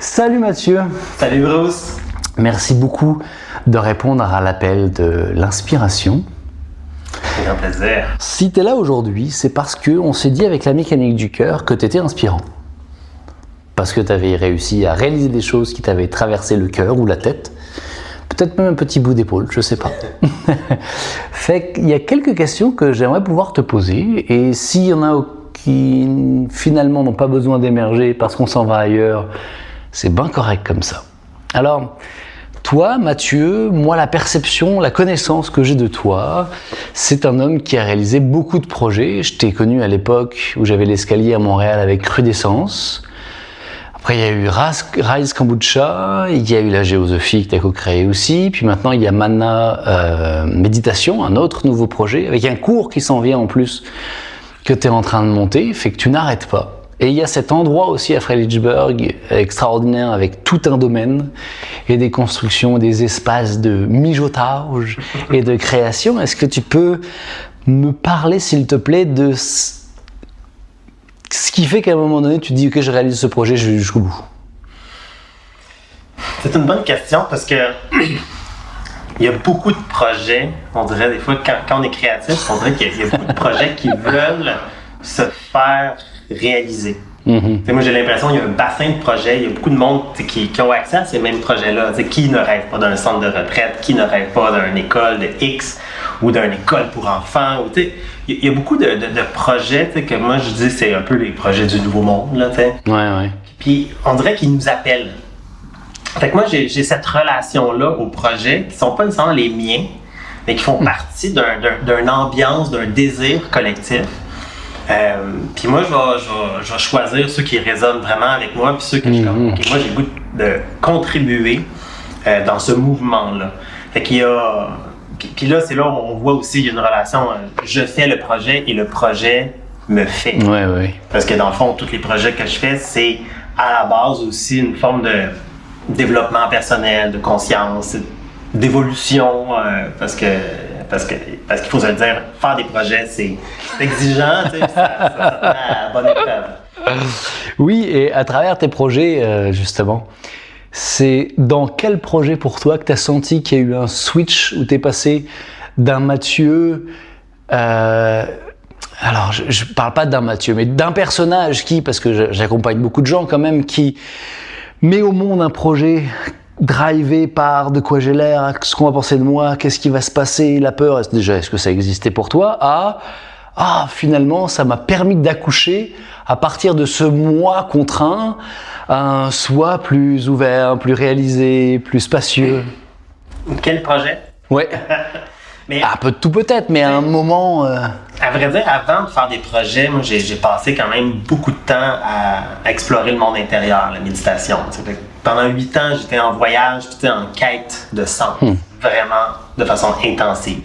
Salut Mathieu. Salut Bruce. Merci beaucoup de répondre à l'appel de l'inspiration. C'est un plaisir. Si tu es là aujourd'hui, c'est parce qu'on s'est dit avec la mécanique du cœur que tu étais inspirant. Parce que tu avais réussi à réaliser des choses qui t'avaient traversé le cœur ou la tête. Peut-être même un petit bout d'épaule, je sais pas. Fait qu'il y a quelques questions que j'aimerais pouvoir te poser. Et s'il y en a qui finalement n'ont pas besoin d'émerger parce qu'on s'en va ailleurs, c'est bien correct comme ça. Alors, toi, Mathieu, moi, la perception, la connaissance que j'ai de toi, c'est un homme qui a réalisé beaucoup de projets. Je t'ai connu à l'époque où j'avais l'escalier à Montréal avec Crudescence. Après, il y a eu Rise Kombucha, il y a eu la géosophie que tu as co-créée aussi, puis maintenant il y a Mana Méditation, un autre nouveau projet, avec un cours qui s'en vient en plus, que tu es en train de monter, fait que tu n'arrêtes pas. Et il y a cet endroit aussi à Fredericksburg, extraordinaire, avec tout un domaine, et des constructions, des espaces de mijotage et de création. Est-ce que tu peux me parler, s'il te plaît, de ce qui fait qu'à un moment donné, tu te dis « Ok, je réalise ce projet, je vais jusqu'au bout ». C'est une bonne question parce que il y a beaucoup de projets, on dirait des fois, quand on est créatif, on dirait qu'il y a beaucoup de projets qui veulent se faire réaliser. Mm-hmm. Moi, j'ai l'impression qu'il y a un bassin de projets, il y a beaucoup de monde qui ont accès à ces mêmes projets-là. Qui ne rêve pas d'un centre de retraite, qui ne rêve pas d'une école de X ou d'une école pour enfants. Il y a beaucoup de projets que moi, je dis c'est un peu les projets du nouveau monde. Là, ouais. Puis, on dirait qu'ils nous appellent. Fait que moi, j'ai cette relation-là aux projets qui sont pas nécessairement les miens, mais qui font partie d'une ambiance, d'un désir collectif. Puis moi, je vais choisir ceux qui résonnent vraiment avec moi, puis ceux que je comme, okay, moi, j'ai le goût de contribuer dans ce mouvement-là. Fait qu'il y a... Puis là, c'est là où on voit aussi qu'il y a une relation, je fais le projet et le projet me fait. Ouais. Parce que dans le fond, tous les projets que je fais, c'est à la base aussi une forme de développement personnel, de conscience, d'évolution, parce qu'il faut se le dire, faire des projets, c'est exigeant, ça met à bonne épreuve. Oui, et à travers tes projets, justement, c'est dans quel projet pour toi que tu as senti qu'il y a eu un switch où tu es passé d'un Mathieu... alors, je parle pas d'un Mathieu, mais d'un personnage qui, parce que j'accompagne beaucoup de gens quand même, qui met au monde un projet drivé par de quoi j'ai l'air, ce qu'on va penser de moi, qu'est-ce qui va se passer, la peur, est-ce que ça existait pour toi, finalement, ça m'a permis d'accoucher à partir de ce moi contraint, un soi plus ouvert, plus réalisé, plus spacieux. Quel projet? Ouais. Mais, un peu de tout peut-être, mais à un moment... À vrai dire, avant de faire des projets, moi j'ai passé quand même beaucoup de temps à explorer le monde intérieur, la méditation. Pendant 8 ans, j'étais en voyage, en quête de sens, vraiment de façon intensive.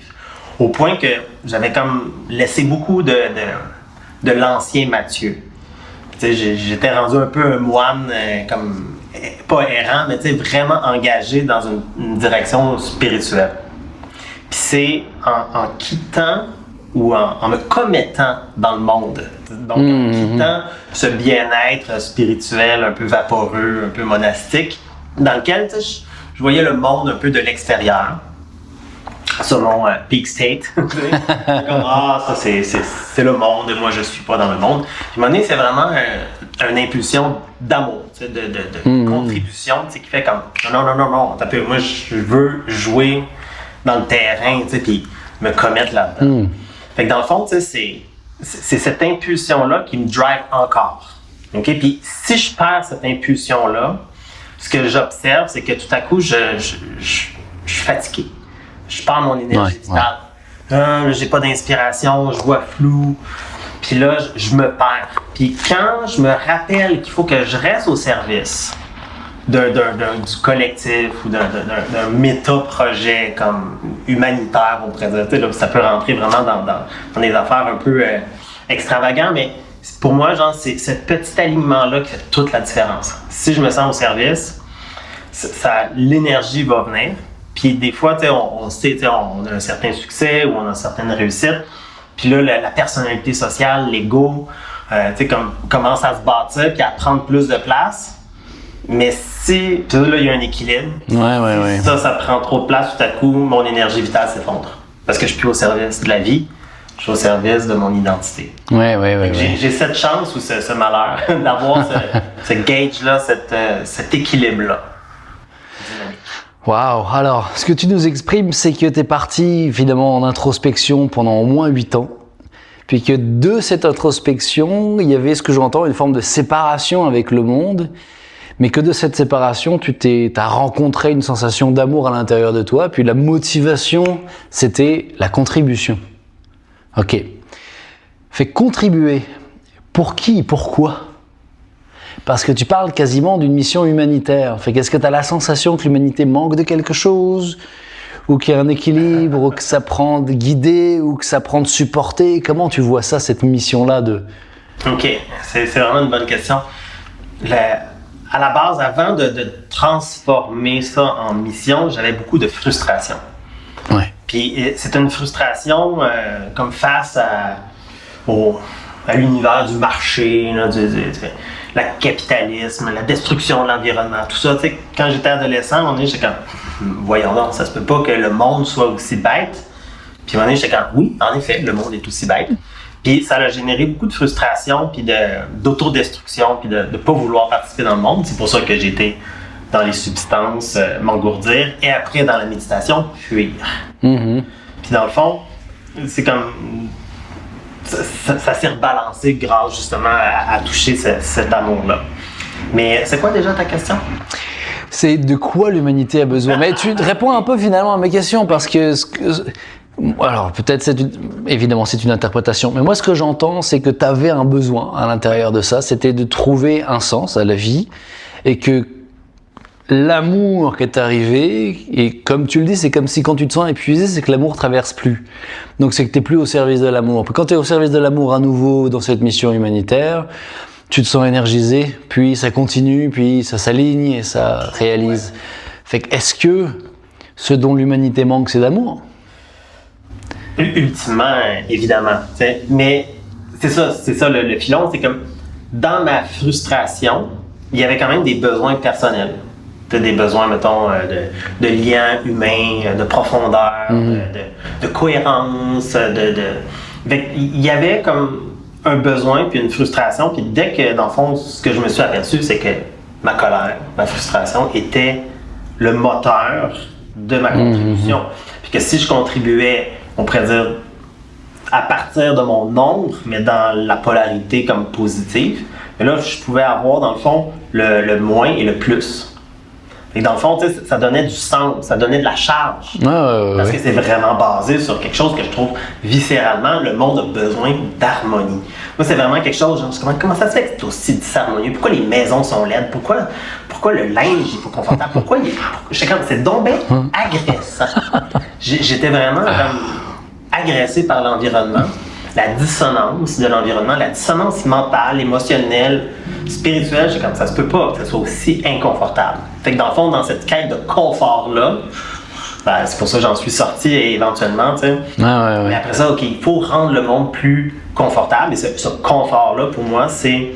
Au point que j'avais comme laissé beaucoup de l'ancien Mathieu. J'étais rendu un peu un moine, comme pas errant, mais vraiment engagé dans une direction spirituelle. Puis c'est en quittant ou en me commettant dans le monde, donc en quittant ce bien-être spirituel un peu vaporeux, un peu monastique, dans lequel je voyais le monde un peu de l'extérieur. Selon Peak State. Comme, ça c'est le monde, moi je suis pas dans le monde. Puis à un moment donné, c'est vraiment une impulsion d'amour, de contribution, qui fait comme non, moi je veux jouer dans le terrain, puis me commettre là-dedans. Fait que dans le fond, c'est cette impulsion-là qui me drive encore. Okay? Puis si je perds cette impulsion-là, ce que j'observe, c'est que tout à coup, je suis fatigué. Je perds mon énergie vitale. J'ai pas d'inspiration, je vois flou. Puis là, je me perds. Puis quand je me rappelle qu'il faut que je reste au service du collectif ou d'un méta-projet comme humanitaire, on pourrait dire, là, ça peut rentrer vraiment dans des affaires un peu extravagantes, mais pour moi, c'est ce petit alignement-là qui fait toute la différence. Si je me sens au service, l'énergie va venir. Puis des fois, on sait, on a un certain succès ou on a une certaine réussite. Puis là, la personnalité sociale, l'ego, commence à se bâtir puis à prendre plus de place. Mais si, puis là, il y a un équilibre. Ouais. Ça prend trop de place, tout à coup, mon énergie vitale s'effondre. Parce que je suis plus au service de la vie, je suis au service de mon identité. Ouais. J'ai cette chance ou ce malheur d'avoir ce gauge-là, cet équilibre-là. Waouh! Alors, ce que tu nous exprimes, c'est que tu es parti évidemment en introspection pendant au moins 8 ans. Puis que de cette introspection, il y avait ce que j'entends, une forme de séparation avec le monde. Mais que de cette séparation, t'as rencontré une sensation d'amour à l'intérieur de toi. Puis la motivation, c'était la contribution. Ok. Fait contribuer. Pour qui? Pourquoi? Parce que tu parles quasiment d'une mission humanitaire. Fait qu'est-ce que tu as la sensation que l'humanité manque de quelque chose? Ou qu'il y a un équilibre? Ou que ça prend de guider? Ou que ça prend de supporter? Comment tu vois ça, cette mission-là de... OK. C'est vraiment une bonne question. À la base, avant de transformer ça en mission, j'avais beaucoup de frustration. Ouais. Puis c'est une frustration comme face à l'univers du marché, là, le capitalisme, la destruction de l'environnement, tout ça. Tu sais, quand j'étais adolescent, j'étais comme, voyons donc, ça se peut pas que le monde soit aussi bête. Puis à un moment donné, j'étais comme, oui, en effet, le monde est aussi bête. Puis ça a généré beaucoup de frustration, puis d'autodestruction, puis de ne pas vouloir participer dans le monde. C'est pour ça que j'étais dans les substances, m'engourdir, et après dans la méditation, fuir. Mm-hmm. Puis dans le fond, c'est comme... Ça s'est rebalancé grâce justement à toucher cet amour-là. Mais c'est quoi déjà ta question? C'est de quoi l'humanité a besoin. Mais tu réponds un peu finalement à mes questions parce que... Alors peut-être évidemment c'est une interprétation, mais moi ce que j'entends c'est que tu avais un besoin à l'intérieur de ça, c'était de trouver un sens à la vie et que l'amour qui est arrivé, et comme tu le dis, c'est comme si quand tu te sens épuisé, c'est que l'amour traverse plus. Donc c'est que tu n'es plus au service de l'amour. Puis quand tu es au service de l'amour à nouveau dans cette mission humanitaire, tu te sens énergisé, puis ça continue, puis ça s'aligne et ça réalise. Fait que est-ce que ce dont l'humanité manque, c'est d'amour? Ultimement, évidemment. T'sais. Mais c'est ça le filon, c'est comme dans ma frustration, il y avait quand même des besoins personnels. Des besoins, mettons, de liens humains, de profondeur, de cohérence, il y avait comme un besoin puis une frustration, puis dès que, dans le fond, ce que je me suis aperçu, c'est que ma colère, ma frustration était le moteur de ma contribution. Puis que si je contribuais, on pourrait dire, à partir de mon nombre, mais dans la polarité comme positive, mais là, je pouvais avoir, dans le fond, le moins et le plus. Et dans le fond, ça donnait du sens, ça donnait de la charge. Parce que c'est vraiment basé sur quelque chose que je trouve viscéralement, le monde a besoin d'harmonie. Moi, c'est vraiment quelque chose, genre, comment ça se fait que c'est aussi disharmonieux? Pourquoi les maisons sont laides? Pourquoi le linge n'est pas confortable? C'est donc bien agressant. J'étais vraiment comme agressé par l'environnement. La dissonance de l'environnement, la dissonance mentale, émotionnelle, spirituelle, ça se peut pas que ça soit aussi inconfortable. Fait que dans le fond, dans cette quête de confort-là, c'est pour ça que j'en suis sorti éventuellement, tu sais. Mais après ça, OK, il faut rendre le monde plus confortable. Et ce confort-là, pour moi, c'est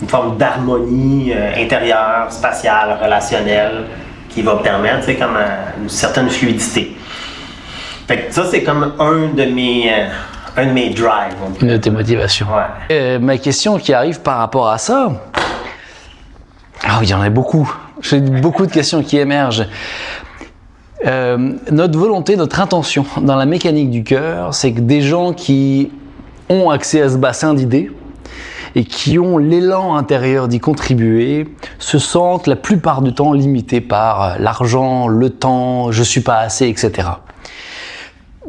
une forme d'harmonie intérieure, spatiale, relationnelle, qui va permettre, tu sais, comme une certaine fluidité. Fait que ça, c'est comme un de mes drives. Une de tes motivations. Ouais. Ma question qui arrive par rapport à ça, il y en a beaucoup. J'ai beaucoup de questions qui émergent. Notre volonté, notre intention dans la mécanique du cœur, c'est que des gens qui ont accès à ce bassin d'idées et qui ont l'élan intérieur d'y contribuer se sentent la plupart du temps limités par l'argent, le temps, je suis pas assez, etc.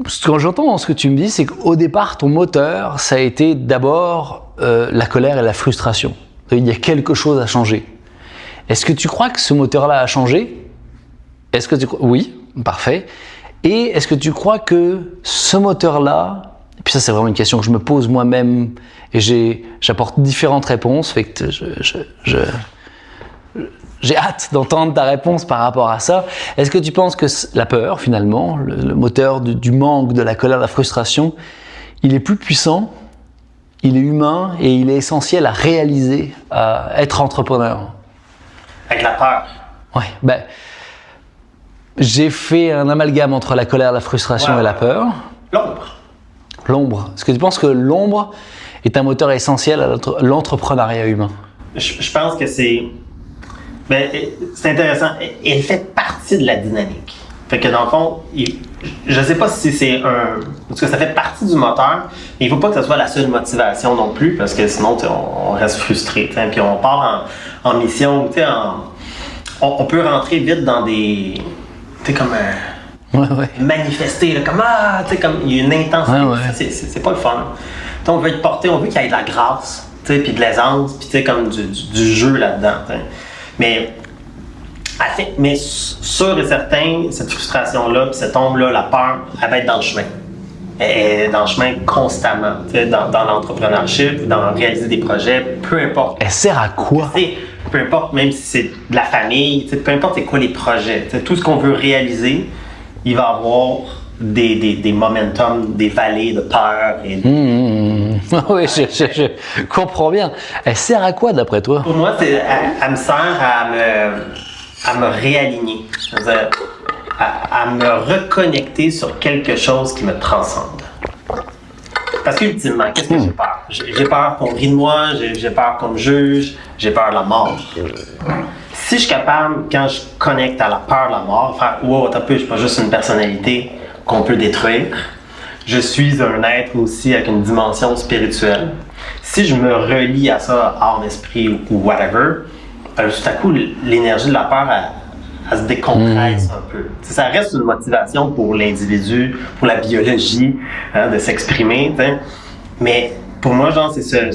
Ce que j'entends dans ce que tu me dis, c'est qu'au départ, ton moteur, ça a été d'abord la colère et la frustration. Il y a quelque chose à changer. Est-ce que tu crois que ce moteur-là a changé? Oui, parfait. Et est-ce que tu crois que ce moteur-là, et puis ça c'est vraiment une question que je me pose moi-même et j'apporte différentes réponses, fait que j'ai hâte d'entendre ta réponse par rapport à ça. Est-ce que tu penses que la peur, finalement, le moteur du manque, de la colère, de la frustration, il est plus puissant, il est humain et il est essentiel à réaliser, à être entrepreneur? avec la peur. Ouais, ben, j'ai fait un amalgame entre la colère, la frustration et la peur. L'ombre. L'ombre. Est-ce que tu penses que l'ombre est un moteur essentiel à l'entrepreneuriat humain? Je pense que c'est intéressant. Elle fait partie de la dynamique. Fait que dans le fond, je ne sais pas si c'est parce que ça fait partie du moteur, mais il ne faut pas que ce soit la seule motivation non plus, parce que sinon, on reste frustré. Puis on part en mission, on peut rentrer vite dans des. Comme manifester, là, comme il y a une intensité. Ça, c'est pas le fun. On veut être porté, on veut qu'il y ait de la grâce, puis de l'aisance, puis comme du jeu là-dedans. Mais sûr et certain, cette frustration-là, puis cette ombre-là, la peur, elle va être dans le chemin. Elle est dans le chemin constamment, dans l'entrepreneurship, dans réaliser des projets, peu importe. Elle sert à quoi? Peu importe, même si c'est de la famille, peu importe c'est quoi les projets, tout ce qu'on veut réaliser, il va y avoir des momentum, des vallées de peur. Oui, je comprends bien. Elle sert à quoi d'après toi? Pour moi, elle me sert à me réaligner, c'est-à-dire à me reconnecter sur quelque chose qui me transcende. Parce qu'ultimement, qu'est-ce que j'ai peur? J'ai peur qu'on rie de moi, j'ai peur qu'on me juge, j'ai peur de la mort. Si je suis capable, quand je connecte à la peur de la mort, faire « Wow, t'as peu, je suis pas juste une personnalité qu'on peut détruire. Je suis un être aussi avec une dimension spirituelle. » Si je me relie à ça, âme, esprit ou whatever, tout à coup, l'énergie de la peur, elle se décompresse un peu. Ça reste une motivation pour l'individu, pour la biologie, de s'exprimer. Mais pour moi, genre, c'est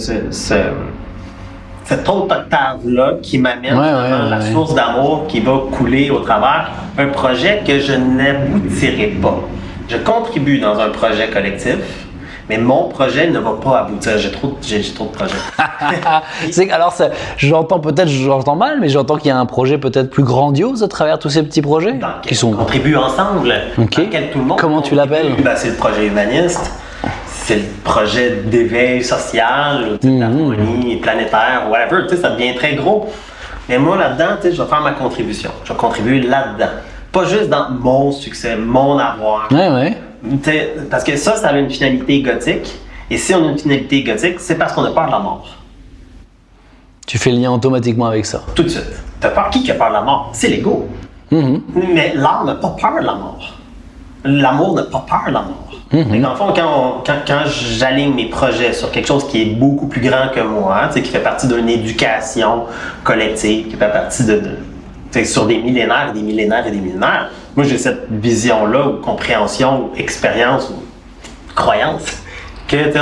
cette autre octave-là qui m'amène la source d'amour qui va couler au travers un projet que je n'aboutirai pas. Je contribue dans un projet collectif, mais mon projet ne va pas aboutir. J'ai trop de projets. Alors, j'entends mal, mais j'entends qu'il y a un projet peut-être plus grandiose à travers tous ces petits projets on contribue ensemble. Okay. Dans lequel tout le monde Comment tu l'appelles? C'est le projet humaniste. C'est le projet d'éveil social, d'harmonie planétaire, whatever. Ça devient très gros. Mais moi, là-dedans, je vais faire ma contribution. Je vais contribuer là-dedans. Pas juste dans mon succès, mon avoir. Parce que ça a une finalité égotique. Et si on a une finalité égotique, c'est parce qu'on a peur de la mort. Tu fais le lien automatiquement avec ça. Tout de suite. T'as peur qui a peur de la mort? C'est l'ego. Mais l'art n'a pas peur de la mort. L'amour n'a pas peur de la mort. Dans le fond, quand j'aligne mes projets sur quelque chose qui est beaucoup plus grand que moi, qui fait partie d'une éducation collective, qui fait partie sur des millénaires et des millénaires et des millénaires, moi j'ai cette vision-là, ou compréhension, ou expérience, ou croyance, que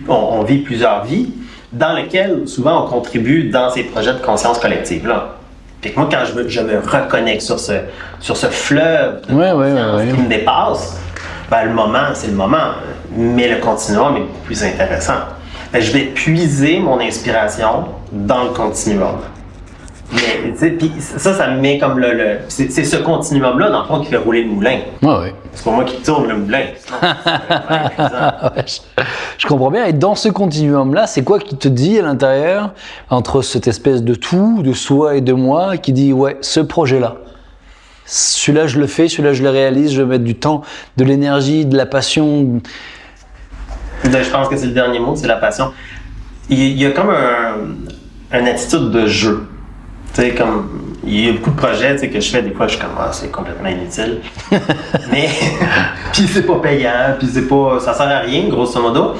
on vit plusieurs vies, dans lesquelles souvent on contribue dans ces projets de conscience collective-là. Puis que moi, quand je me reconnecte sur ce fleuve de conscience qui me dépasse, le moment, c'est le moment, mais le continuum est beaucoup plus intéressant. Je vais puiser mon inspiration dans le continuum. Mais puis ça me met comme c'est ce continuum-là, dans le fond, qui fait rouler le moulin. C'est pas moi qui tourne le moulin. Je comprends bien. Et dans ce continuum-là, c'est quoi qui te dit à l'intérieur, entre cette espèce de tout, de soi et de moi, qui dit, ce projet-là, celui-là je le fais, celui-là je le réalise, je vais mettre du temps, de l'énergie, de la passion. Je pense que c'est le dernier mot, c'est la passion. Il y a comme une attitude de jeu. Comme il y a beaucoup de projets que je fais, des fois je suis comme c'est complètement inutile. Mais puis c'est pas payant, puis ça sert à rien, grosso modo.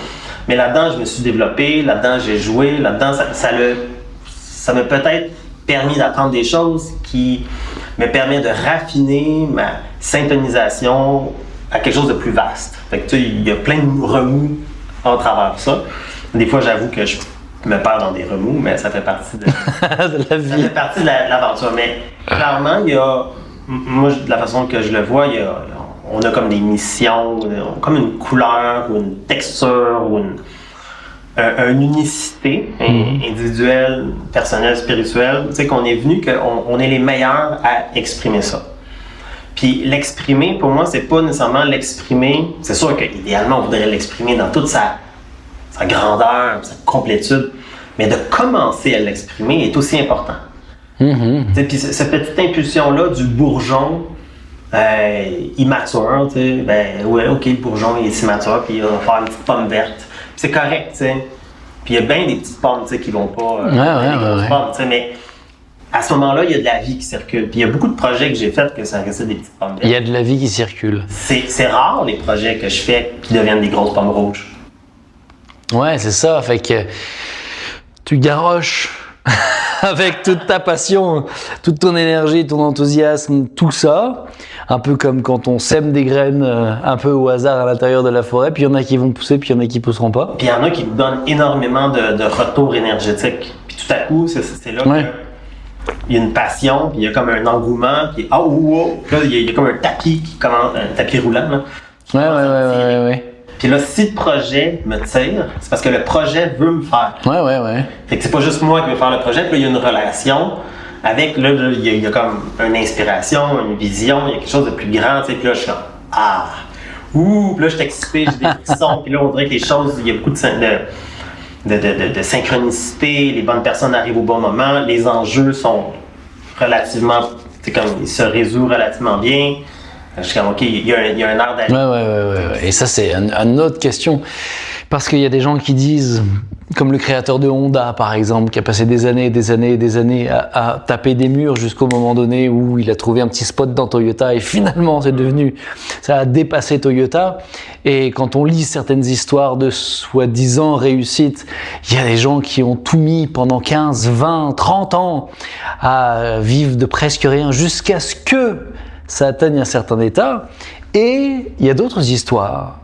Mais là-dedans, je me suis développé, là-dedans j'ai joué, là-dedans ça m'a peut-être permis d'apprendre des choses qui me permettent de raffiner ma syntonisation à quelque chose de plus vaste. Fait que il y a plein de remous en travers ça. Des fois, j'avoue que je me perds dans des remous, mais ça fait partie de la vie. Ça fait partie de l'aventure. Mais clairement, moi, de la façon que je le vois, on a comme des missions, comme une couleur, ou une texture, ou une unicité individuelle, personnelle, spirituelle, qu'on est venu, qu'on est les meilleurs à exprimer ça. Puis l'exprimer, pour moi, c'est pas nécessairement l'exprimer. C'est sûr qu'idéalement, on voudrait l'exprimer dans toute sa grandeur, sa complétude, mais de commencer à l'exprimer est aussi important. Puis cette petite impulsion-là du bourgeon immature, ben ouais, ok, le bourgeon il est immature, puis il va faire une petite pomme verte. Puis c'est correct, tu sais. Puis il y a bien des petites pommes qui vont pas. Des grosses pommes, mais à ce moment-là, il y a de la vie qui circule. Puis il y a beaucoup de projets que j'ai faits que ça restait des petites pommes vertes. Il y a de la vie qui circule. C'est rare les projets que je fais qui deviennent des grosses pommes rouges. Ouais, c'est ça. Fait que tu garroches avec toute ta passion, toute ton énergie, ton enthousiasme, tout ça. Un peu comme quand on sème des graines un peu au hasard à l'intérieur de la forêt, puis il y en a qui vont pousser, puis il y en a qui pousseront pas. Puis il y en a qui me donnent énormément de retours énergétiques. Puis tout à coup, c'est là que il y a une passion, puis il y a comme un engouement, puis là, il y a comme un tapis qui commence, un tapis roulant. Là, Ouais. Puis là, si le projet me tire, c'est parce que le projet veut me faire. Ouais. Fait que c'est pas juste moi qui veux faire le projet, puis là, il y a une relation avec, là, il y a comme une inspiration, une vision, il y a quelque chose de plus grand, tu sais, puis là, je suis comme, puis là, je suis excité, j'ai des frissons, puis là, on dirait que les choses, il y a beaucoup de synchronicité, les bonnes personnes arrivent au bon moment, les enjeux sont relativement, c'est comme, ils se résolvent relativement bien. Je suis comme, OK, il y a un air d'aller. Ouais. Et ça, c'est une autre question. Parce qu'il y a des gens qui disent, comme le créateur de Honda, par exemple, qui a passé des années à taper des murs jusqu'au moment donné où il a trouvé un petit spot dans Toyota et finalement, ça a dépassé Toyota. Et quand on lit certaines histoires de soi-disant réussite, il y a des gens qui ont tout mis pendant 15, 20, 30 ans à vivre de presque rien jusqu'à ce que ça atteigne un certain état. Et il y a d'autres histoires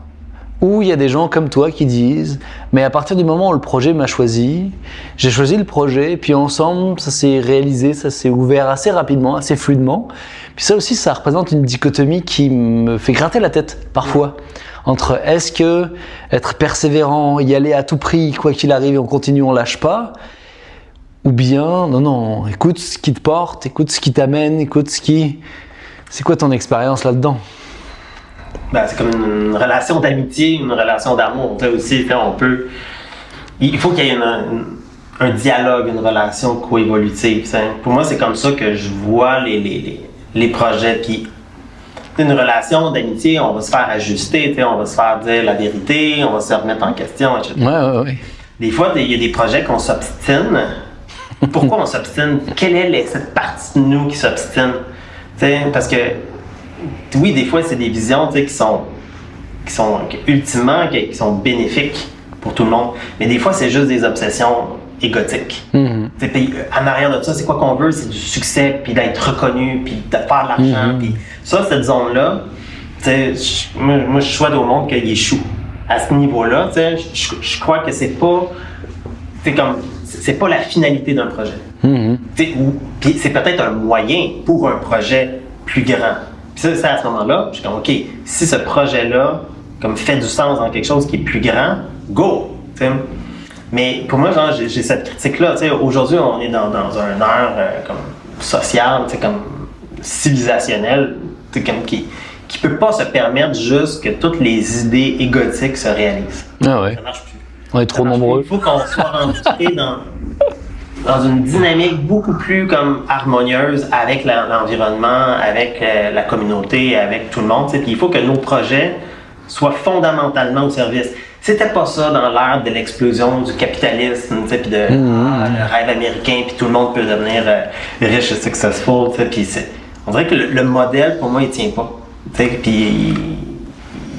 où il y a des gens comme toi qui disent « mais à partir du moment où le projet m'a choisi, j'ai choisi le projet, puis ensemble, ça s'est réalisé, ça s'est ouvert assez rapidement, assez fluidement. » Puis ça aussi, ça représente une dichotomie qui me fait gratter la tête parfois. Entre est-ce que être persévérant, y aller à tout prix, quoi qu'il arrive, on continue, on lâche pas, ou bien non, écoute ce qui te porte, écoute ce qui t'amène, écoute ce qui... C'est quoi ton expérience là-dedans? Ben, c'est comme une relation d'amitié, une relation d'amour. Aussi, il faut qu'il y ait un dialogue, une relation coévolutive. Pour moi, c'est comme ça que je vois les projets. Puis, une relation d'amitié, on va se faire ajuster, on va se faire dire la vérité, on va se remettre en question, etc. Ouais. Des fois, il y a des projets qu'on s'obstine. Pourquoi on s'obstine? Quelle est cette partie de nous qui s'obstine? Parce que oui, des fois, c'est des visions qui sont ultimement qui sont bénéfiques pour tout le monde. Mais des fois, c'est juste des obsessions égotiques. Puis, en arrière de ça, c'est quoi qu'on veut? C'est du succès, puis d'être reconnu, puis de faire de l'argent. Puis ça, cette zone-là, moi, je souhaite au monde qu'il échoue. À ce niveau-là, je crois que c'est pas la finalité d'un projet. Puis c'est peut-être un moyen pour un projet plus grand. Puis ça, c'est à ce moment-là, je suis comme, OK, si ce projet-là comme fait du sens dans quelque chose qui est plus grand, go! T'sais. Mais pour moi, j'ai cette critique-là. Aujourd'hui, on est dans un ère comme sociale, comme civilisationnelle, comme qui peut pas se permettre juste que toutes les idées égotiques se réalisent. Ah ouais. Ça marche plus. On est trop nombreux. Il faut qu'on soit rentré dans une dynamique beaucoup plus comme harmonieuse avec l'environnement, avec la communauté, avec tout le monde. Puis il faut que nos projets soient fondamentalement au service. C'était pas ça dans l'ère de l'explosion du capitalisme, puis le rêve américain, puis tout le monde peut devenir riche et successful. Puis on dirait que le modèle, pour moi, il tient pas. Puis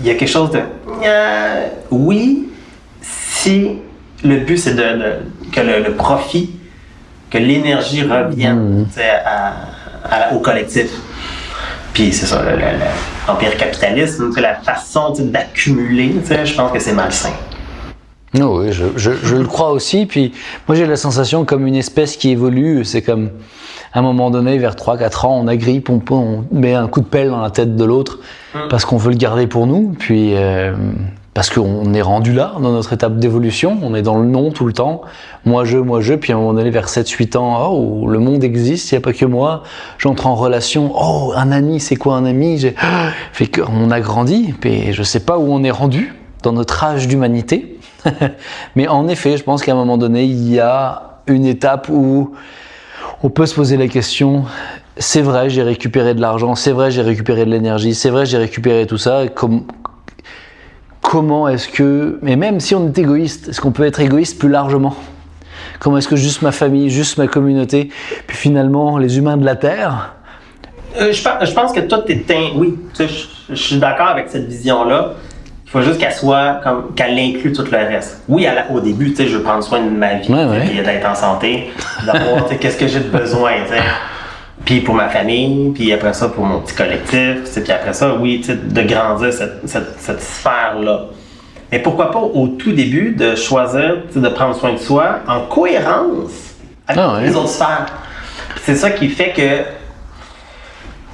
il y a quelque chose de... oui, si le but, c'est que le profit, que l'énergie revienne au collectif. Puis c'est ça, l'empire capitaliste, la façon d'accumuler, je pense que c'est malsain. Oui, je le crois aussi. Puis moi, j'ai la sensation comme une espèce qui évolue. C'est comme, à un moment donné, vers 3-4 ans, on agrippe, on met un coup de pelle dans la tête de l'autre parce qu'on veut le garder pour nous. Puis parce qu'on est rendu là, dans notre étape d'évolution. On est dans le non tout le temps. Moi, je. Puis à un moment donné, vers 7-8 ans, oh, le monde existe, il n'y a pas que moi. J'entre en relation. Oh, un ami, c'est quoi un ami? Fait qu'on a grandi. Puis je ne sais pas où on est rendu dans notre âge d'humanité. Mais en effet, je pense qu'à un moment donné, il y a une étape où on peut se poser la question, c'est vrai, j'ai récupéré de l'argent, c'est vrai, j'ai récupéré de l'énergie, c'est vrai, j'ai récupéré tout ça. Comment est-ce que, mais même si on est égoïste, est-ce qu'on peut être égoïste plus largement? Comment est-ce que juste ma famille, juste ma communauté, puis finalement les humains de la Terre? Je pense que toi, oui, je suis d'accord avec cette vision-là. Il faut juste qu'elle inclue tout le reste. Oui, au début, je veux prendre soin de ma vie, puis d'être en santé, d'avoir, qu'est-ce que j'ai de besoin, puis pour ma famille, puis après ça, pour mon petit collectif, puis après ça, oui, de grandir cette sphère-là. Mais pourquoi pas, au tout début, de choisir de prendre soin de soi en cohérence avec les autres sphères. C'est ça qui fait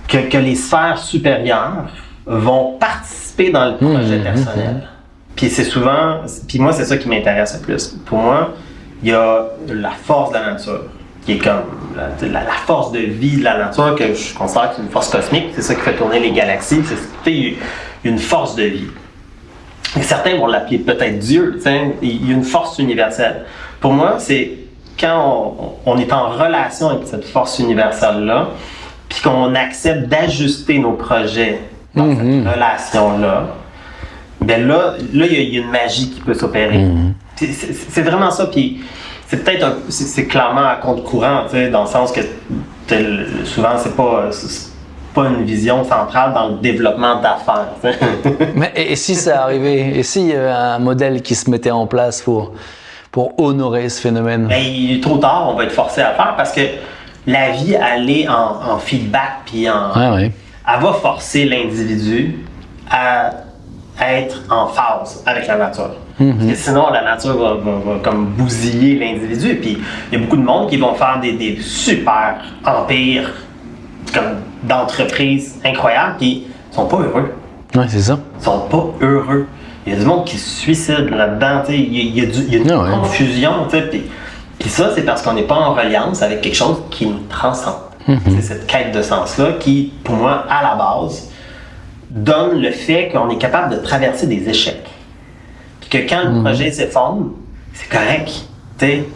que les sphères supérieures vont participer dans le projet personnel. Puis puis moi, c'est ça qui m'intéresse le plus. Pour moi, il y a la force de la nature, qui est comme la force de vie de la nature, que je considère que c'est une force cosmique. C'est ça qui fait tourner les galaxies. C'est une force de vie. Et certains vont l'appeler peut-être Dieu. Il y a une force universelle. Pour moi, c'est quand on est en relation avec cette force universelle-là, puis qu'on accepte d'ajuster nos projets dans cette relation-là, ben là, il y a une magie qui peut s'opérer. C'est vraiment ça. Puis c'est peut-être c'est clairement à contre-courant, dans le sens que souvent c'est pas une vision centrale dans le développement d'affaires. Mais et si ça arrivait, et s'il y avait un modèle qui se mettait en place pour honorer ce phénomène? Ben, il est trop tard, on va être forcé à le faire parce que la vie, elle est en feedback, puis elle va forcer l'individu à être en phase avec la nature. Parce que sinon, la nature va comme bousiller l'individu. Puis il y a beaucoup de monde qui vont faire des super empires comme d'entreprises incroyables, puis ils sont pas heureux. Oui, c'est ça. Ils sont pas heureux. Il y a du monde qui se suicide là-dedans. Il y a une confusion. Puis ça, c'est parce qu'on n'est pas en reliance avec quelque chose qui nous transcende. C'est cette quête de sens-là qui, pour moi, à la base, donne le fait qu'on est capable de traverser des échecs. Puis que quand le projet s'effondre, c'est correct.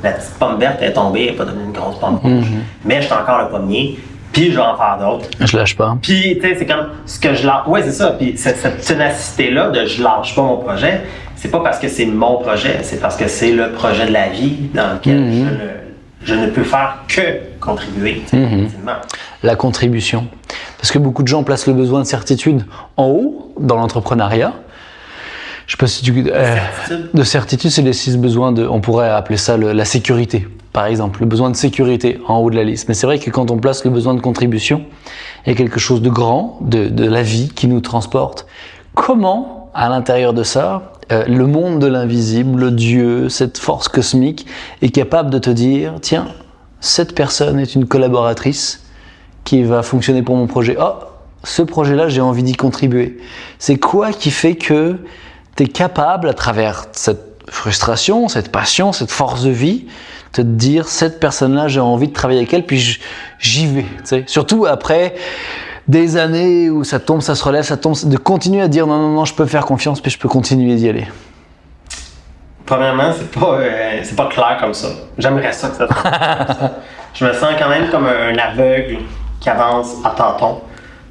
La petite pomme verte est tombée, elle n'est pas devenue une grosse pomme rouge. Mais je suis encore le pommier, puis je vais en faire d'autres. Je lâche pas. Puis, c'est comme ce que je lâche. Ouais, c'est ça. Puis cette ténacité-là de je lâche pas mon projet, c'est pas parce que c'est mon projet, c'est parce que c'est le projet de la vie dans lequel je ne peux faire que contribuer. La contribution. Parce que beaucoup de gens placent le besoin de certitude en haut, dans l'entrepreneuriat. Je sais pas si de certitude, c'est les 6 besoins on pourrait appeler ça la sécurité, par exemple, le besoin de sécurité en haut de la liste. Mais c'est vrai que quand on place le besoin de contribution, il y a quelque chose de grand, de la vie qui nous transporte. Comment, à l'intérieur de ça, le monde de l'invisible, le Dieu, cette force cosmique est capable de te dire, tiens, cette personne est une collaboratrice qui va fonctionner pour mon projet. Oh, ce projet-là, j'ai envie d'y contribuer. C'est quoi qui fait que tu es capable, à travers cette frustration, cette passion, cette force de vie, de te dire, cette personne-là, j'ai envie de travailler avec elle, puis j'y vais. T'sais. Surtout après des années où ça tombe, ça se relève, ça tombe, de continuer à dire non, je peux faire confiance, puis je peux continuer d'y aller. Premièrement, c'est pas clair comme ça. J'aimerais ça que ça soit comme ça. Je me sens quand même comme un aveugle qui avance à tâtons.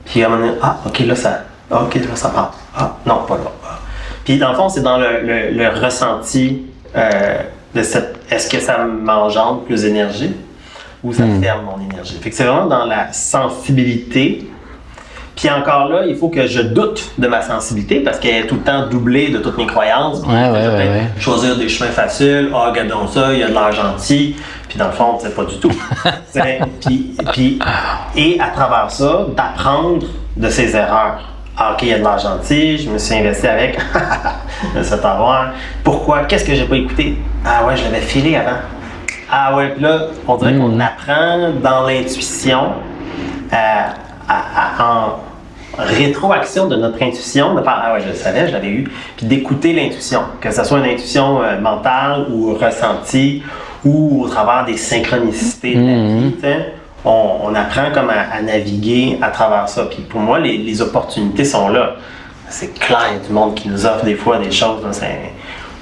Puis à un moment donné, ok, là ça part. Non, pas là. Puis dans le fond, c'est dans le ressenti de est-ce que ça m'engendre plus d'énergie ou ça ferme mon énergie. Fait que c'est vraiment dans la sensibilité. Puis encore là, il faut que je doute de ma sensibilité parce qu'elle est tout le temps doublée de toutes mes croyances. Choisir des chemins faciles, regardons ça, il y a de l'air gentil. Puis dans le fond, c'est pas du tout. Et à travers ça, d'apprendre de ses erreurs. Ok, il y a de l'air gentil, je me suis investi avec, de cet avoir. Pourquoi? Qu'est-ce que j'ai pas écouté? Ah ouais, je l'avais filé avant. Ah ouais, puis là, on dirait qu'on apprend dans l'intuition, en rétroaction de notre intuition, de faire ah ouais, je le savais, je l'avais eu, puis d'écouter l'intuition, que ce soit une intuition mentale ou ressentie, ou au travers des synchronicités de la vie, on apprend comme à naviguer à travers ça. Puis pour moi, les opportunités sont là. C'est clair, il y a du monde qui nous offre des fois des choses, là, c'est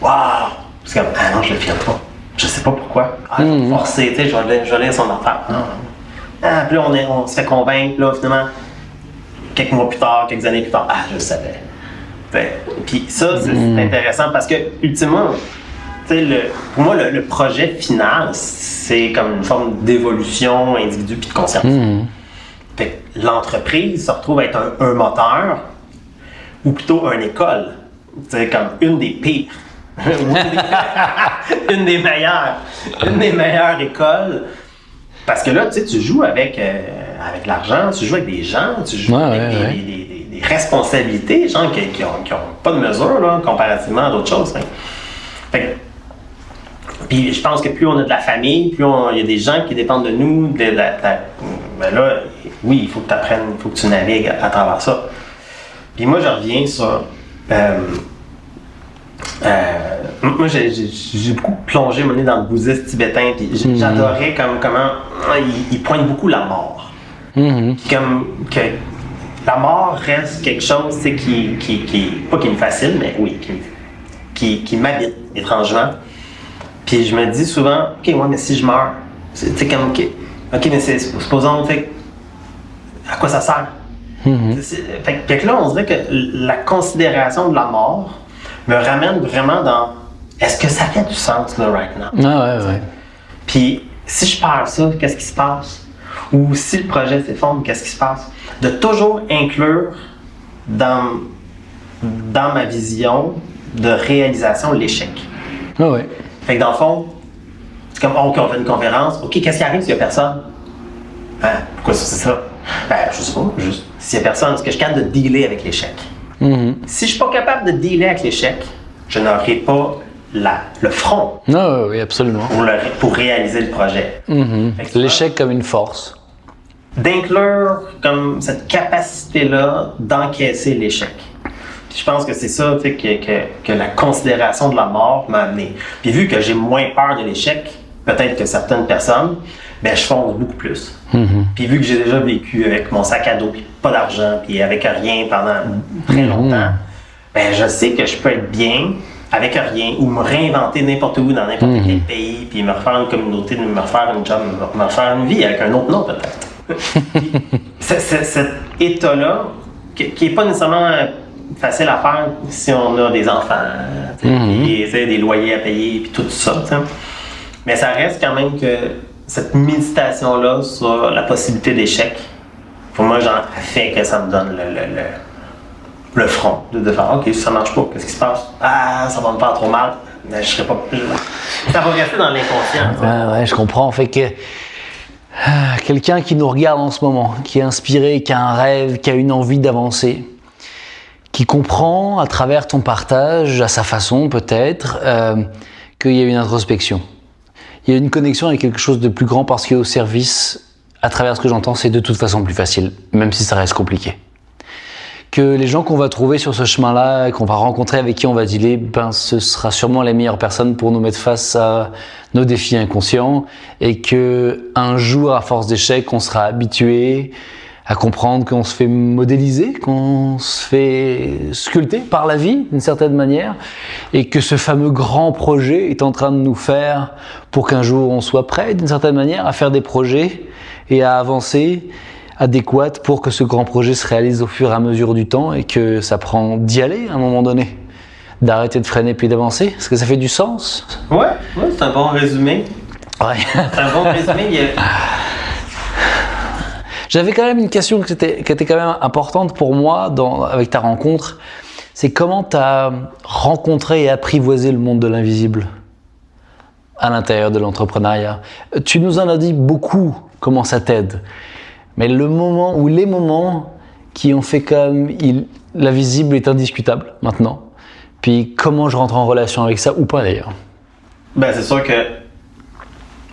waouh! C'est comme, ah non, je le file pas. Je sais pas pourquoi. Je vais forcer, je vais lire son affaire. Non. Puis là, on se fait convaincre, là, finalement, quelques mois plus tard, quelques années plus tard, je le savais. Puis ça, c'est intéressant parce que, ultimement, pour moi, le projet final, c'est comme une forme d'évolution individu puis de conscience. Fait que l'entreprise se retrouve à être un moteur ou plutôt une école. C'est comme une des pires. une des meilleures écoles. Parce que là, tu joues avec l'argent, tu joues avec des gens, tu joues avec des responsabilités, gens qui ont pas de mesure là, comparativement à d'autres choses. Hein. Fait que, puis je pense que plus on a de la famille, plus il y a des gens qui dépendent de nous. Ben là, oui, il faut que tu apprennes, il faut que tu navigues à travers ça. Puis moi, je reviens sur... moi, j'ai beaucoup plongé dans le bouddhisme tibétain, puis j'adorais comment il pointe beaucoup la mort. Comme que la mort reste quelque chose qui pas qui me fascine, mais oui, qui m'habite étrangement. Puis je me dis souvent, ok, mais si je meurs, c'est comme ok, mais supposons, à quoi ça sert? Fait que là, on dirait que la considération de la mort me ramène vraiment dans est-ce que ça fait du sens là, right now? Puis si je perds ça, qu'est-ce qui se passe? Ou si le projet s'effondre, qu'est-ce qui se passe? De toujours inclure dans ma vision de réalisation l'échec. Fait que dans le fond, c'est comme on fait une conférence, ok, qu'est-ce qui arrive s'il n'y a personne? Pourquoi c'est ça? Je sais pas, juste s'il n'y a personne, est-ce que je suis capable de dealer avec l'échec? Si je suis pas capable de dealer avec l'échec, je n'aurai pas le front oui, absolument. Pour réaliser le projet. L'échec comme une force. D'inclure comme cette capacité-là d'encaisser l'échec. Puis je pense que c'est ça fait que la considération de la mort m'a amené. Puis vu que j'ai moins peur de l'échec, peut-être que certaines personnes, je fonce beaucoup plus. Puis vu que j'ai déjà vécu avec mon sac à dos, puis pas d'argent, puis avec rien pendant très longtemps, je sais que je peux être bien avec rien ou me réinventer n'importe où dans n'importe quel pays, puis me refaire une communauté, me refaire une job, me refaire une vie avec un autre nom peut-être. Cet état-là, qui n'est pas nécessairement facile à faire si on a des enfants, puis, des loyers à payer, puis tout ça. T'sais. Mais ça reste quand même que cette méditation-là sur la possibilité d'échec, pour moi, fait que ça me donne le front de faire OK, si ça marche pas, qu'est-ce qui se passe? Ça va me faire trop mal. Mais je serais pas. Ça va rester dans l'inconscient. Je comprends. Fait que quelqu'un qui nous regarde en ce moment, qui est inspiré, qui a un rêve, qui a une envie d'avancer, qui comprend à travers ton partage, à sa façon peut-être, qu'il y a une introspection. Il y a une connexion avec quelque chose de plus grand parce qu'au service, à travers ce que j'entends, c'est de toute façon plus facile, même si ça reste compliqué. Que les gens qu'on va trouver sur ce chemin-là, qu'on va rencontrer, avec qui on va dealer, ce sera sûrement les meilleures personnes pour nous mettre face à nos défis inconscients et que un jour, à force d'échecs, on sera habitué à comprendre qu'on se fait modéliser, qu'on se fait sculpter par la vie d'une certaine manière et que ce fameux grand projet est en train de nous faire pour qu'un jour on soit prêt d'une certaine manière à faire des projets et à avancer adéquates pour que ce grand projet se réalise au fur et à mesure du temps et que ça prend d'y aller à un moment donné, d'arrêter de freiner puis d'avancer. Est-ce que ça fait du sens? Ouais, c'est un bon résumé. C'est un bon résumé. J'avais quand même une question qui était quand même importante pour moi avec ta rencontre. C'est comment tu as rencontré et apprivoisé le monde de l'invisible à l'intérieur de l'entrepreneuriat. Tu nous en as dit beaucoup comment ça t'aide. Mais les moments qui ont fait comme l'invisible est indiscutable maintenant. Puis comment je rentre en relation avec ça ou pas d'ailleurs. C'est sûr que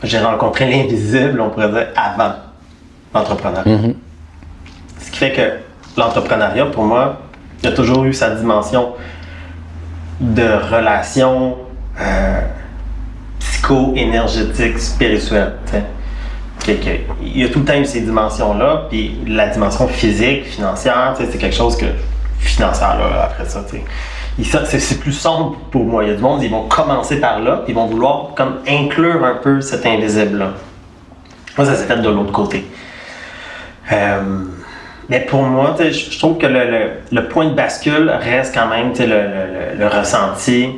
j'ai rencontré l'invisible, on pourrait dire, avant l'entrepreneuriat. Ce qui fait que l'entrepreneuriat, pour moi, il a toujours eu sa dimension de relation psycho-énergétique, spirituelle. Il y a tout le temps eu ces dimensions-là, puis la dimension physique, financière, c'est quelque chose que financière, là, après ça, c'est plus sombre pour moi. Il y a du monde, ils vont commencer par là, puis ils vont vouloir comme inclure un peu cet invisible-là. Moi, ça s'est fait de l'autre côté. Mais pour moi, je trouve que le point de bascule reste quand même le ressenti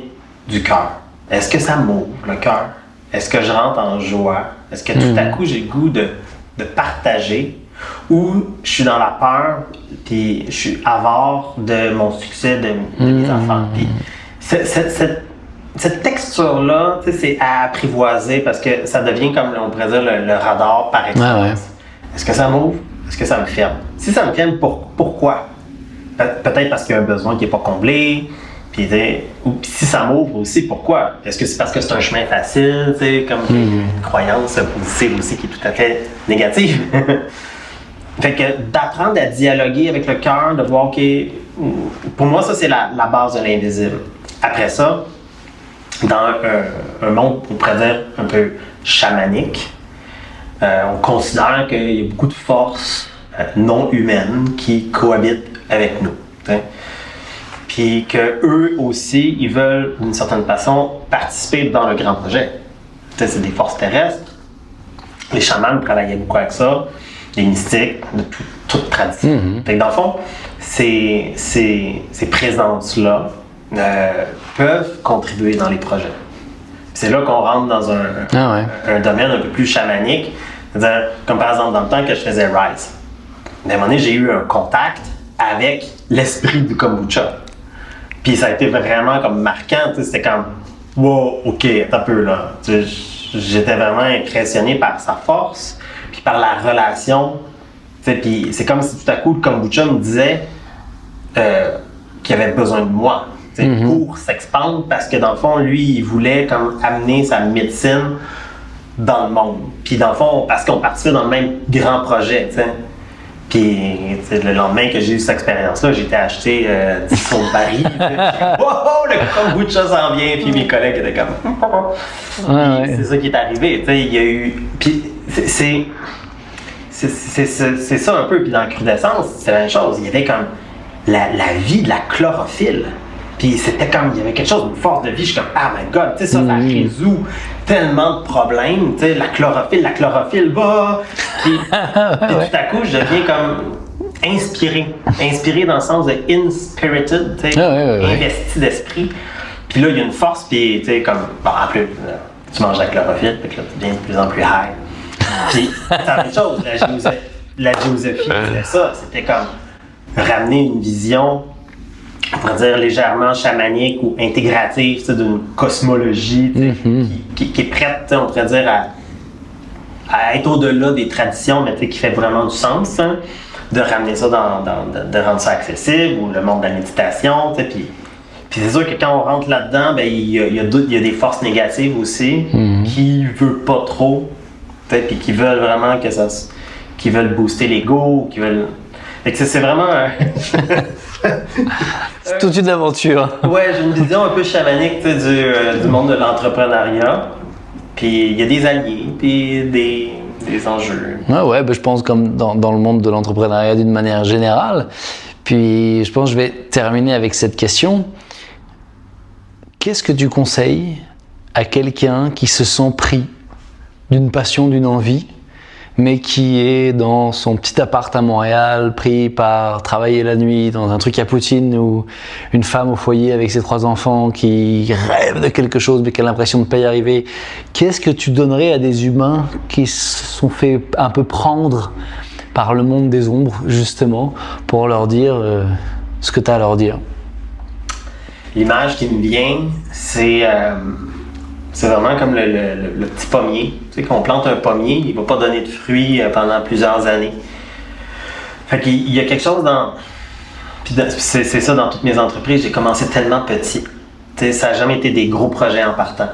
du cœur. Est-ce que ça m'ouvre le cœur? Est-ce que je rentre en joie? Est-ce que tout à coup j'ai le goût de partager? Ou je suis dans la peur, puis je suis avare de mon succès, de mes enfants. Puis cette texture-là, c'est à apprivoiser parce que ça devient comme, on pourrait dire, le radar par excellence. Ouais. Est-ce que ça m'ouvre? Est-ce que ça me ferme? Si ça me ferme, pourquoi? Peut-être parce qu'il y a un besoin qui n'est pas comblé. Puis si ça m'ouvre aussi, pourquoi? Est-ce que c'est parce que c'est un chemin facile, comme une croyance positive aussi qui est tout à fait négative? Fait que d'apprendre à dialoguer avec le cœur, de voir que pour moi, ça, c'est la base de l'invisible. Après ça, dans un monde, on pourrait dire, un peu chamanique, on considère qu'il y a beaucoup de forces non humaines qui cohabitent avec nous. T'sais. Puis qu'eux aussi, ils veulent, d'une certaine façon, participer dans le grand projet. T'sais, c'est des forces terrestres. Les chamans travaillaient beaucoup avec ça. Les mystiques, de toute tradition. Fait que dans le fond, ces présences-là peuvent contribuer dans les projets. Puis c'est là qu'on rentre dans un domaine un peu plus chamanique. C'est-à-dire, comme par exemple dans le temps que je faisais Rise. À un moment donné, j'ai eu un contact avec l'esprit du kombucha. Puis ça a été vraiment comme marquant. C'était comme, wow, ok, attends un peu là. J'étais vraiment impressionné par sa force. Puis par la relation, puis c'est comme si tout à coup le kombucha me disait qu'il avait besoin de moi pour s'expandre parce que dans le fond, lui, il voulait comme amener sa médecine dans le monde. Puis dans le fond, parce qu'on participait dans le même grand projet, t'sais. Puis le lendemain que j'ai eu cette expérience-là, j'ai été acheter 10 sauts de Paris. Wow, le kombucha s'en vient. Puis mes collègues étaient comme... C'est ça qui est arrivé. Il y a eu... Puis c'est ça un peu. Puis dans la crudescence, c'est la même chose. Il y avait comme la vie de la chlorophylle. Puis c'était comme, il y avait quelque chose, une force de vie. Je suis comme, ah my god, tu sais, ça résout tellement de problèmes. Tu sais, la chlorophylle, bah! Puis tout à coup, je deviens comme inspiré dans le sens de inspirited, tu sais, investi d'esprit. Puis là, il y a une force, puis tu sais, comme, bon, en plus, tu manges la chlorophylle, puis là, tu deviens de plus en plus high. Puis c'est la même chose, la géosophie, c'était ça, c'était comme ramener une vision, on pourrait dire légèrement chamanique ou intégrative d'une cosmologie qui est prête, on pourrait dire, à être au-delà des traditions, mais qui fait vraiment du sens, de ramener ça, de rendre ça accessible, ou le monde de la méditation. Puis c'est sûr que quand on rentre là-dedans, ben, il y a des forces négatives aussi qui ne veulent pas trop, puis qui veulent vraiment qui veulent booster l'ego, qui veulent... Fait que c'est vraiment... C'est toute une aventure. Ouais, j'ai une vision un peu chamanique du monde de l'entrepreneuriat. Puis il y a des alliés, puis des enjeux. Ouais, ben je pense comme dans le monde de l'entrepreneuriat d'une manière générale. Puis je pense que je vais terminer avec cette question. Qu'est-ce que tu conseilles à quelqu'un qui se sent pris d'une passion, d'une envie, mais qui est dans son petit appart à Montréal, pris par travailler la nuit dans un truc à Poutine, ou une femme au foyer avec ses 3 enfants qui rêve de quelque chose mais qui a l'impression de ne pas y arriver. Qu'est-ce que tu donnerais à des humains qui se sont fait un peu prendre par le monde des ombres, justement, pour leur dire ce que tu as à leur dire? L'image qui me vient, c'est vraiment comme le petit pommier. Tu sais, qu'on plante un pommier, il ne va pas donner de fruits pendant plusieurs années. Fait qu'il y a quelque chose dans... Puis c'est ça dans toutes mes entreprises, j'ai commencé tellement petit. Tu sais, ça n'a jamais été des gros projets en partant.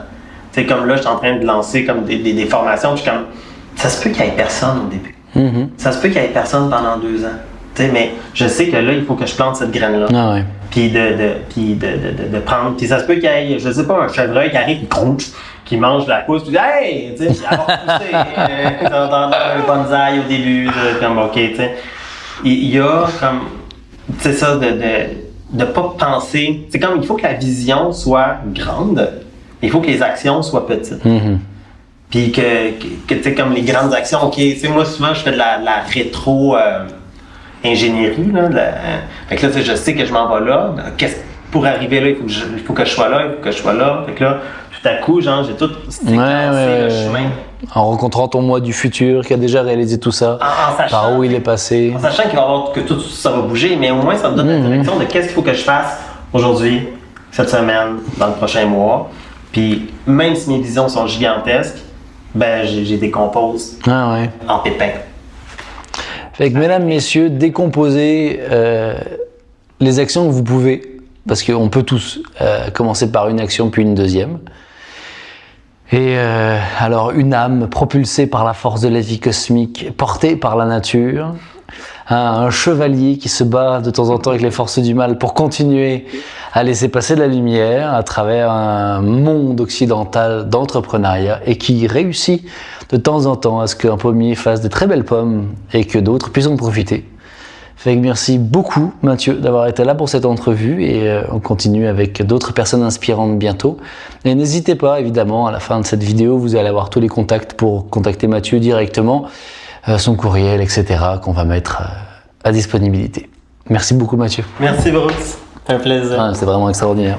Tu sais, comme là, je suis en train de lancer comme des formations, puis je suis comme... Ça se peut qu'il n'y ait personne au début. Ça se peut qu'il n'y ait personne pendant 2 ans. Tu sais, mais je sais que là, il faut que je plante cette graine-là. Ah ouais. Puis de prendre. Puis ça se peut qu'il y ait, je sais pas, un chevreuil qui arrive, qui mange la pousse, puis hey! Tu sais, puis avoir poussé dans un bonsaï au début, comme ok, tu sais. Il y a comme. Tu sais, ça, de pas penser. C'est comme, il faut que la vision soit grande, il faut que les actions soient petites. Puis que tu sais, comme les grandes actions, OK, tu sais, moi, souvent, je fais de la rétro ingénierie, là. Fait que là, tu sais, je sais que je m'en vais là. Pour arriver là, il faut que je sois là, il faut que je sois là. Fait que là, tout à coup, genre, j'ai tout séquencé le chemin. En rencontrant ton moi du futur qui a déjà réalisé tout ça, En sachant, par où il est passé. En sachant que tout ça va bouger, mais au moins, ça me donne la direction de qu'est-ce qu'il faut que je fasse aujourd'hui, cette semaine, dans le prochain mois. Puis, même si mes visions sont gigantesques, ben, j'ai des composes en pépin. Fait que, mesdames, messieurs, décomposez les actions que vous pouvez. Parce qu'on peut tous commencer par une action puis une deuxième. Et alors une âme propulsée par la force de la vie cosmique, portée par la nature, un chevalier qui se bat de temps en temps avec les forces du mal pour continuer à laisser passer la lumière à travers un monde occidental d'entrepreneuriat et qui réussit de temps en temps à ce qu'un pommier fasse de très belles pommes et que d'autres puissent en profiter. Fait que merci beaucoup Mathieu d'avoir été là pour cette entrevue et on continue avec d'autres personnes inspirantes bientôt. Et n'hésitez pas évidemment à la fin de cette vidéo vous allez avoir tous les contacts pour contacter Mathieu directement, son courriel etc. qu'on va mettre à disponibilité. Merci beaucoup Mathieu. Merci Bruce, c'est un plaisir. C'est vraiment extraordinaire.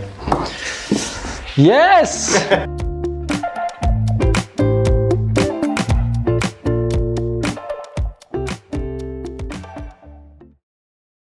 Yes.